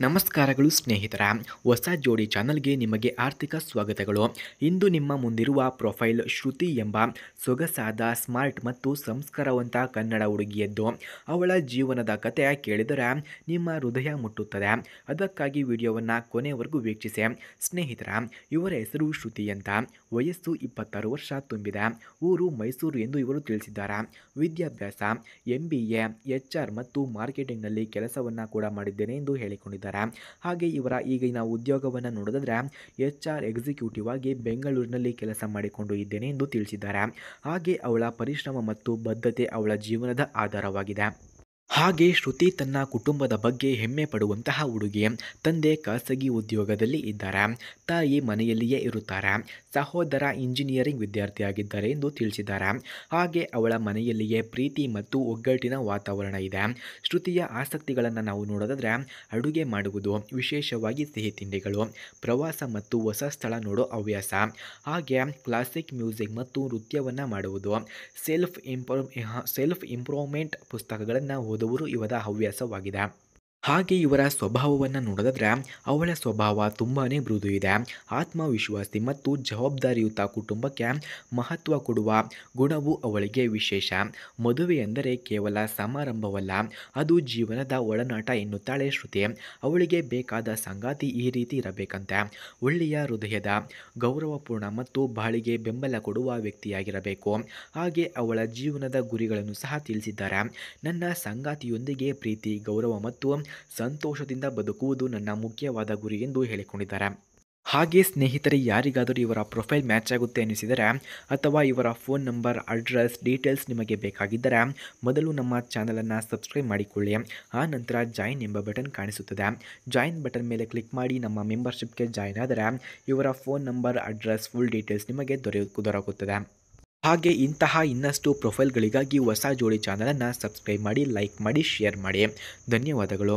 ನಮಸ್ಕಾರಗಳು ಸ್ನೇಹಿತರ ಹೊಸ ಜೋಡಿ ಚಾನಲ್ಗೆ ನಿಮಗೆ ಆರ್ಥಿಕ ಸ್ವಾಗತಗಳು. ಇಂದು ನಿಮ್ಮ ಮುಂದಿರುವ ಪ್ರೊಫೈಲ್ ಶ್ರುತಿ ಎಂಬ ಸೊಗಸಾದ ಸ್ಮಾರ್ಟ್ ಮತ್ತು ಸಂಸ್ಕಾರವಂತ ಕನ್ನಡ ಹುಡುಗಿಯದ್ದು. ಅವಳ ಜೀವನದ ಕತೆ ಕೇಳಿದರೆ ನಿಮ್ಮ ಹೃದಯ ಮುಟ್ಟುತ್ತದೆ. ಅದಕ್ಕಾಗಿ ವಿಡಿಯೋವನ್ನು ಕೊನೆವರೆಗೂ ವೀಕ್ಷಿಸಿ. ಸ್ನೇಹಿತರ, ಇವರ ಹೆಸರು ಶ್ರುತಿ ಅಂತ. ವಯಸ್ಸು 26 ವರ್ಷ ತುಂಬಿದೆ. ಊರು ಮೈಸೂರು ಎಂದು ಇವರು ತಿಳಿಸಿದ್ದಾರೆ. ವಿದ್ಯಾಭ್ಯಾಸ MBA, HR ಮತ್ತು ಮಾರ್ಕೆಟಿಂಗ್ನಲ್ಲಿ ಕೆಲಸವನ್ನು ಕೂಡ ಮಾಡಿದ್ದೇನೆ ಎಂದು ಹೇಳಿಕೊಂಡಿದ್ದಾರೆ. ಹಾಗೆ ಇವರ ಈಗಿನ ಉದ್ಯೋಗವನ್ನು ನೋಡಿದ್ರೆ HR ಎಕ್ಸಿಕ್ಯೂಟಿವ್ ಆಗಿ ಬೆಂಗಳೂರಿನಲ್ಲಿ ಕೆಲಸ ಮಾಡಿಕೊಂಡು ಇದ್ದೇನೆ ಎಂದು ತಿಳಿಸಿದ್ದಾರೆ. ಹಾಗೆ ಅವಳ ಪರಿಶ್ರಮ ಮತ್ತು ಬದ್ಧತೆ ಅವಳ ಜೀವನದ ಆಧಾರವಾಗಿದೆ. ಹಾಗೆ ಶ್ರುತಿ ತನ್ನ ಕುಟುಂಬದ ಬಗ್ಗೆ ಹೆಮ್ಮೆ ಪಡುವಂತಹ ಹುಡುಗಿ. ತಂದೆ ಖಾಸಗಿ ಉದ್ಯೋಗದಲ್ಲಿ ಇದ್ದಾರೆ, ತಾಯಿ ಮನೆಯಲ್ಲಿಯೇ ಇರುತ್ತಾರೆ, ಸಹೋದರ ಇಂಜಿನಿಯರಿಂಗ್ ವಿದ್ಯಾರ್ಥಿಯಾಗಿದ್ದಾರೆ ಎಂದು ತಿಳಿಸಿದ್ದಾರೆ. ಹಾಗೆ ಅವಳ ಮನೆಯಲ್ಲಿಯೇ ಪ್ರೀತಿ ಮತ್ತು ಒಗ್ಗಟ್ಟಿನ ವಾತಾವರಣ ಇದೆ. ಶ್ರುತಿಯ ಆಸಕ್ತಿಗಳನ್ನು ನಾವು ನೋಡೋದಾದರೆ ಅಡುಗೆ ಮಾಡುವುದು, ವಿಶೇಷವಾಗಿ ಸಿಹಿ ತಿಂಡಿಗಳು, ಪ್ರವಾಸ ಮತ್ತು ಹೊಸ ಸ್ಥಳ ನೋಡೋ ಹವ್ಯಾಸ, ಹಾಗೆ ಕ್ಲಾಸಿಕ್ ಮ್ಯೂಸಿಕ್ ಮತ್ತು ನೃತ್ಯವನ್ನು ಮಾಡುವುದು, ಸೆಲ್ಫ್ ಇಂಪ್ರೂವ್ಮೆಂಟ್ ಪುಸ್ತಕಗಳನ್ನು ಓದುವುದು ಇವರ ಹವ್ಯಾಸವಾಗಿದೆ. ಹಾಗೆ ಇವರ ಸ್ವಭಾವವನ್ನು ನೋಡೋದಾದರೆ ಅವಳ ಸ್ವಭಾವ ತುಂಬಾ ಮೃದು ಇದೆ. ಆತ್ಮವಿಶ್ವಾಸಿ ಮತ್ತು ಜವಾಬ್ದಾರಿಯುತ ಕುಟುಂಬಕ್ಕೆ ಮಹತ್ವ ಕೊಡುವ ಗುಣವು ಅವಳಿಗೆ ವಿಶೇಷ. ಮದುವೆ ಎಂದರೆ ಕೇವಲ ಸಮಾರಂಭವಲ್ಲ, ಅದು ಜೀವನದ ಒಡನಾಟ ಎನ್ನುತ್ತಾಳೆ ಶ್ರುತಿ. ಅವಳಿಗೆ ಬೇಕಾದ ಸಂಗಾತಿ ಈ ರೀತಿ ಇರಬೇಕಂತೆ. ಒಳ್ಳೆಯ ಹೃದಯದ, ಗೌರವಪೂರ್ಣ ಮತ್ತು ಬಾಳಿಗೆ ಬೆಂಬಲ ಕೊಡುವ ವ್ಯಕ್ತಿಯಾಗಿರಬೇಕು. ಹಾಗೆ ಅವಳ ಜೀವನದ ಗುರಿಗಳನ್ನು ಸಹ ತಿಳಿಸಿದ್ದಾರೆ. ನನ್ನ ಸಂಗಾತಿಯೊಂದಿಗೆ ಪ್ರೀತಿ, ಗೌರವ ಮತ್ತು ಸಂತೋಷದಿಂದ ಬದುಕುವುದು ನನ್ನ ಮುಖ್ಯವಾದ ಗುರಿ ಎಂದು ಹೇಳಿಕೊಂಡಿದ್ದಾರೆ. ಹಾಗೆ ಸ್ನೇಹಿತರೆ, ಯಾರಿಗಾದರೂ ಇವರ ಪ್ರೊಫೈಲ್ ಮ್ಯಾಚ್ ಆಗುತ್ತೆ ಅನಿಸಿದರೆ ಅಥವಾ ಇವರ ಫೋನ್ ನಂಬರ್, ಅಡ್ರೆಸ್, ಡೀಟೇಲ್ಸ್ ನಿಮಗೆ ಬೇಕಾಗಿದ್ದರೆ ಮೊದಲು ನಮ್ಮ ಚಾನಲನ್ನು ಸಬ್ಸ್ಕ್ರೈಬ್ ಮಾಡಿಕೊಳ್ಳಿ. ಆ ನಂತರ ಜಾಯಿನ್ ಎಂಬ ಬಟನ್ ಕಾಣಿಸುತ್ತದೆ. ಜಾಯಿನ್ ಬಟನ್ ಮೇಲೆ ಕ್ಲಿಕ್ ಮಾಡಿ ನಮ್ಮ ಮೆಂಬರ್ಶಿಪ್ಗೆ ಜಾಯಿನ್ ಆದರೆ ಇವರ phone number, address, full details ನಿಮಗೆ ದೊರಕುತ್ತದೆ. ಹಾಗೆ ಇಂತಹ ಇನ್ನಷ್ಟು ಪ್ರೊಫೈಲ್ಗಳಿಗಾಗಿ ಹೊಸ ಜೋಡಿ ಚಾನಲನ್ನು ಸಬ್ಸ್ಕ್ರೈಬ್ ಮಾಡಿ, ಲೈಕ್ ಮಾಡಿ, ಶೇರ್ ಮಾಡಿ. ಧನ್ಯವಾದಗಳು.